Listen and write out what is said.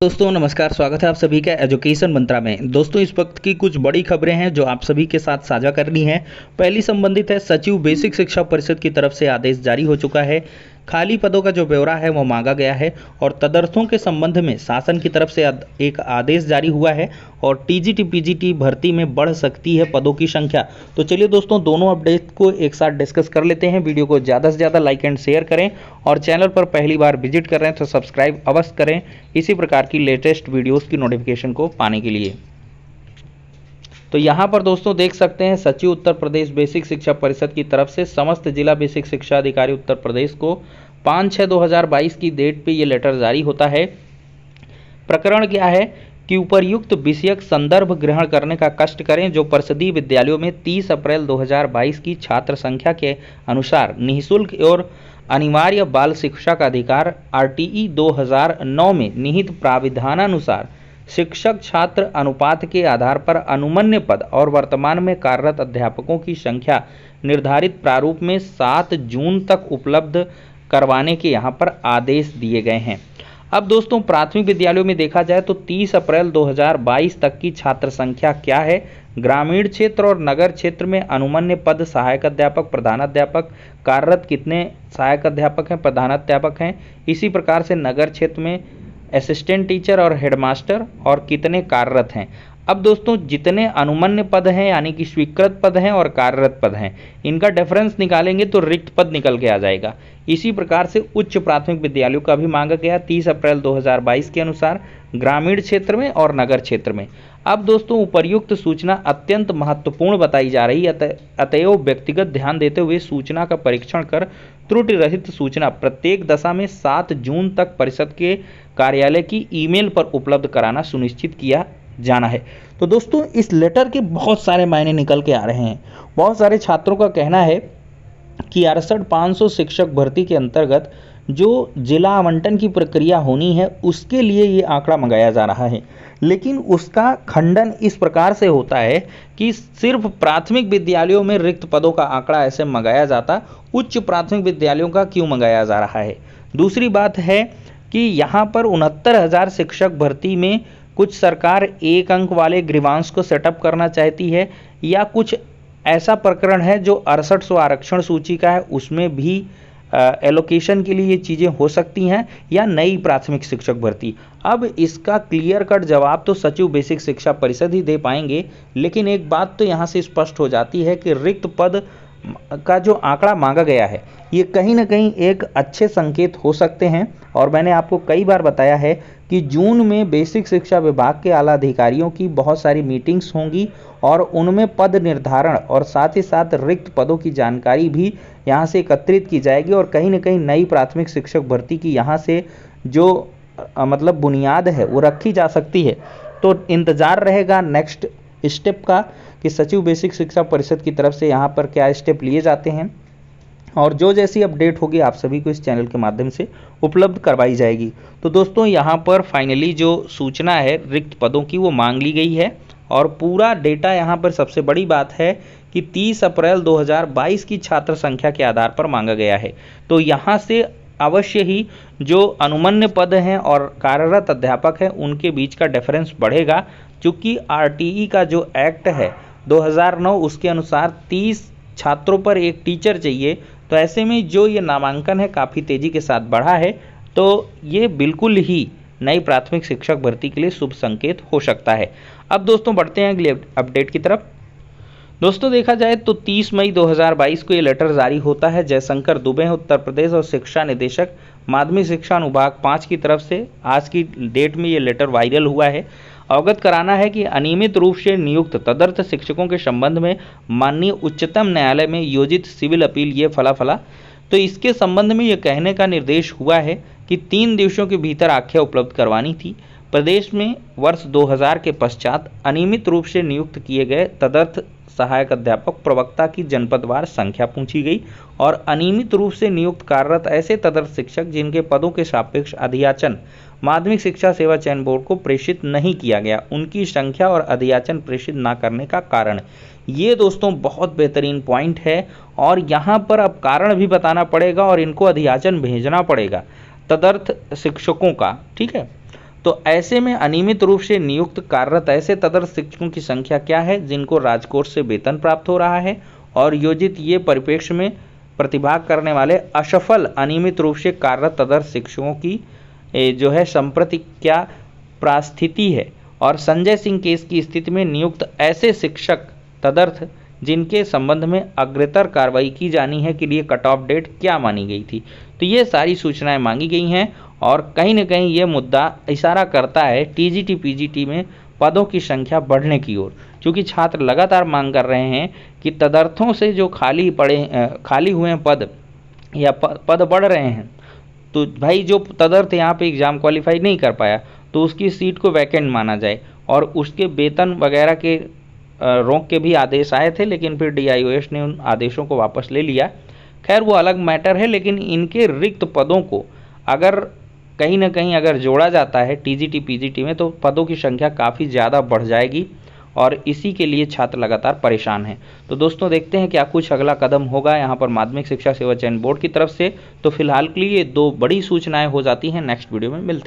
दोस्तों नमस्कार, स्वागत है आप सभी का एजुकेशन मंत्रा में। दोस्तों इस वक्त की कुछ बड़ी खबरें हैं जो आप सभी के साथ साझा करनी है। पहली संबंधित है सचिव बेसिक शिक्षा परिषद की तरफ से आदेश जारी हो चुका है। खाली पदों का जो ब्यौरा है वो मांगा गया है और तदर्थों के संबंध में शासन की तरफ से एक आदेश जारी हुआ है और टीजीटी पीजीटी भर्ती में बढ़ सकती है पदों की संख्या। तो चलिए दोस्तों दोनों अपडेट को एक साथ डिस्कस कर लेते हैं। वीडियो को ज़्यादा से ज़्यादा लाइक एंड शेयर करें और चैनल पर पहली बार विजिट कर रहे हैं तो सब्सक्राइब अवश्य करें इसी प्रकार की लेटेस्ट वीडियोस की नोटिफिकेशन को पाने के लिए। तो यहाँ पर दोस्तों देख सकते हैं सचिव उत्तर प्रदेश बेसिक शिक्षा परिषद की तरफ से समस्त जिला बेसिक शिक्षा अधिकारी उत्तर प्रदेश को 5/6/2022 की डेट पे ये लेटर जारी होता है। प्रकरण क्या है कि उपर्युक्त विषयक संदर्भ ग्रहण करने का कष्ट करें जो परिषदीय विद्यालयों में 30 अप्रैल 2022 की छात्र संख्या के अनुसार निःशुल्क और अनिवार्य बाल शिक्षा का अधिकार आरटीई 2009 में निहित प्राविधानानुसार शिक्षक छात्र अनुपात के आधार पर अनुमन्य पद और वर्तमान में कार्यरत अध्यापकों की संख्या निर्धारित प्रारूप में 7 जून तक उपलब्ध करवाने के यहाँ पर आदेश दिए गए हैं। अब दोस्तों प्राथमिक विद्यालयों में देखा जाए तो 30 अप्रैल 2022 तक की छात्र संख्या क्या है। ग्रामीण क्षेत्र और नगर क्षेत्र में अनुमन्य पद सहायक अध्यापक, प्रधानाध्यापक, कार्यरत कितने सहायक अध्यापक हैं, प्रधानाध्यापक हैं। इसी प्रकार से नगर क्षेत्र में असिस्टेंट टीचर और हेडमास्टर और कितने कार्यरत हैं। अब दोस्तों जितने अनुमन्य पद हैं यानी कि स्वीकृत पद हैं और कार्यरत पद हैं, इनका डिफरेंस निकालेंगे तो रिक्त पद निकल के आ जाएगा। इसी प्रकार से उच्च प्राथमिक विद्यालयों का भी मांगा गया 30 अप्रैल 2022 के अनुसार ग्रामीण क्षेत्र में और नगर क्षेत्र में। अब दोस्तों उपर्युक्त सूचना अत्यंत महत्वपूर्ण बताई जा रही है, अतएव व्यक्तिगत ध्यान देते हुए सूचना का परीक्षण कर त्रुटि रहित सूचना प्रत्येक दशा में 7 जून तक परिषद के कार्यालय की ईमेल पर उपलब्ध कराना सुनिश्चित किया जाना है। तो दोस्तों इस लेटर के बहुत सारे मायने निकल के आ रहे हैं। बहुत सारे छात्रों का कहना है कि 68,500 शिक्षक भर्ती के अंतर्गत जो जिला आवंटन की प्रक्रिया होनी है उसके लिए ये आंकड़ा मंगाया जा रहा है, लेकिन उसका खंडन इस प्रकार से होता है कि सिर्फ प्राथमिक विद्यालयों में रिक्त पदों का आंकड़ा ऐसे मंगाया जाता, उच्च प्राथमिक विद्यालयों का क्यों मंगाया जा रहा है। दूसरी बात है कि यहाँ पर 69,000 शिक्षक भर्ती में कुछ सरकार 1 अंक वाले ग्रीवांश को सेटअप करना चाहती है या कुछ ऐसा प्रकरण है जो 6800 आरक्षण सूची का है उसमें भी एलोकेशन के लिए ये चीज़ें हो सकती हैं या नई प्राथमिक शिक्षक भर्ती। अब इसका क्लियर कट जवाब तो सचिव बेसिक शिक्षा परिषद ही दे पाएंगे, लेकिन एक बात तो यहाँ से स्पष्ट हो जाती है कि रिक्त पद का जो आंकड़ा मांगा गया है ये कहीं ना कहीं एक अच्छे संकेत हो सकते हैं। और मैंने आपको कई बार बताया है कि जून में बेसिक शिक्षा विभाग के आला अधिकारियों की बहुत सारी मीटिंग्स होंगी और उनमें पद निर्धारण और साथ ही साथ रिक्त पदों की जानकारी भी यहाँ से एकत्रित की जाएगी और कहीं ना कहीं नई प्राथमिक शिक्षक भर्ती की यहाँ से जो मतलब बुनियाद है वो रखी जा सकती है। तो इंतज़ार रहेगा नेक्स्ट स्टेप का कि सचिव बेसिक शिक्षा परिषद की तरफ से यहाँ पर क्या स्टेप लिए जाते हैं और जो जैसी अपडेट होगी आप सभी को इस चैनल के माध्यम से उपलब्ध करवाई जाएगी। तो दोस्तों यहाँ पर फाइनली जो सूचना है रिक्त पदों की वो मांग ली गई है और पूरा डेटा यहाँ पर सबसे बड़ी बात है कि 30 अप्रैल 2022 की छात्र संख्या के आधार पर मांगा गया है। तो यहाँ से अवश्य ही जो अनुमन्य पद हैं और कार्यरत अध्यापक हैं उनके बीच का डिफरेंस बढ़ेगा, क्योंकि आरटीई का जो एक्ट है 2009 उसके अनुसार 30 छात्रों पर एक टीचर चाहिए। तो ऐसे में जो ये नामांकन है काफ़ी तेज़ी के साथ बढ़ा है, तो ये बिल्कुल ही नई प्राथमिक शिक्षक भर्ती के लिए शुभ संकेत हो सकता है। अब दोस्तों बढ़ते हैं अगले अपडेट की तरफ। दोस्तों देखा जाए तो 30 मई 2022 को ये लेटर जारी होता है। जयशंकर दुबे उत्तर प्रदेश और शिक्षा निदेशक माध्यमिक शिक्षा अनुभाग 5 की तरफ से आज की डेट में ये लेटर वायरल हुआ है। अवगत कराना है कि अनियमित रूप से नियुक्त तदर्थ शिक्षकों के संबंध में माननीय उच्चतम न्यायालय में योजित सिविल अपील ये फला। तो इसके संबंध में ये कहने का निर्देश हुआ है कि 3 दिवसों के भीतर आख्या उपलब्ध करवानी थी। प्रदेश में वर्ष 2000 के पश्चात अनियमित रूप से नियुक्त किए गए तदर्थ सहायक अध्यापक प्रवक्ता की जनपदवार संख्या पूछी गई और अनियमित रूप से नियुक्त कार्यरत ऐसे तदर्थ शिक्षक जिनके पदों के सापेक्ष अधियाचन माध्यमिक शिक्षा सेवा चयन बोर्ड को प्रेषित नहीं किया गया, उनकी संख्या और अधियाचन प्रेषित न करने का कारण। ये दोस्तों बहुत बेहतरीन पॉइंट है और यहाँ पर अब कारण भी बताना पड़ेगा और इनको अधियाचन भेजना पड़ेगा तदर्थ शिक्षकों का, ठीक है। तो ऐसे में अनियमित रूप से नियुक्त कार्यरत ऐसे तदर्थ शिक्षकों की संख्या क्या है जिनको राजकोष से वेतन प्राप्त हो रहा है, और योजित ये परिप्रेक्ष्य में प्रतिभाग करने वाले असफल अनियमित रूप से कार्यरत तदर्थ शिक्षकों की जो है संप्रति क्या परिस्थिति है, और संजय सिंह केस की स्थिति में नियुक्त ऐसे शिक्षक तदर्थ जिनके संबंध में अग्रतर कार्रवाई की जानी है के लिए कट ऑफ डेट क्या मानी गई थी। तो ये सारी सूचनाएं मांगी गई हैं और कहीं न कहीं ये मुद्दा इशारा करता है टीजीटी पीजीटी में पदों की संख्या बढ़ने की ओर, क्योंकि छात्र लगातार मांग कर रहे हैं कि तदर्थों से जो खाली हुए पद या पद बढ़ रहे हैं, तो भाई जो तदर्थ यहाँ पे एग्ज़ाम क्वालिफाई नहीं कर पाया तो उसकी सीट को वैकेंट माना जाए, और उसके वेतन वगैरह के रोक के भी आदेश आए थे, लेकिन फिर DIOS ने उन आदेशों को वापस ले लिया। खैर वो अलग मैटर है, लेकिन इनके रिक्त पदों को अगर कहीं ना कहीं अगर जोड़ा जाता है टीजीटी पीजीटी में तो पदों की संख्या काफ़ी ज़्यादा बढ़ जाएगी, और इसी के लिए छात्र लगातार परेशान हैं। तो दोस्तों देखते हैं क्या कुछ अगला कदम होगा यहाँ पर माध्यमिक शिक्षा सेवा चयन बोर्ड की तरफ से। तो फिलहाल के लिए 2 बड़ी सूचनाएं हो जाती हैं, नेक्स्ट वीडियो में मिलते हैं।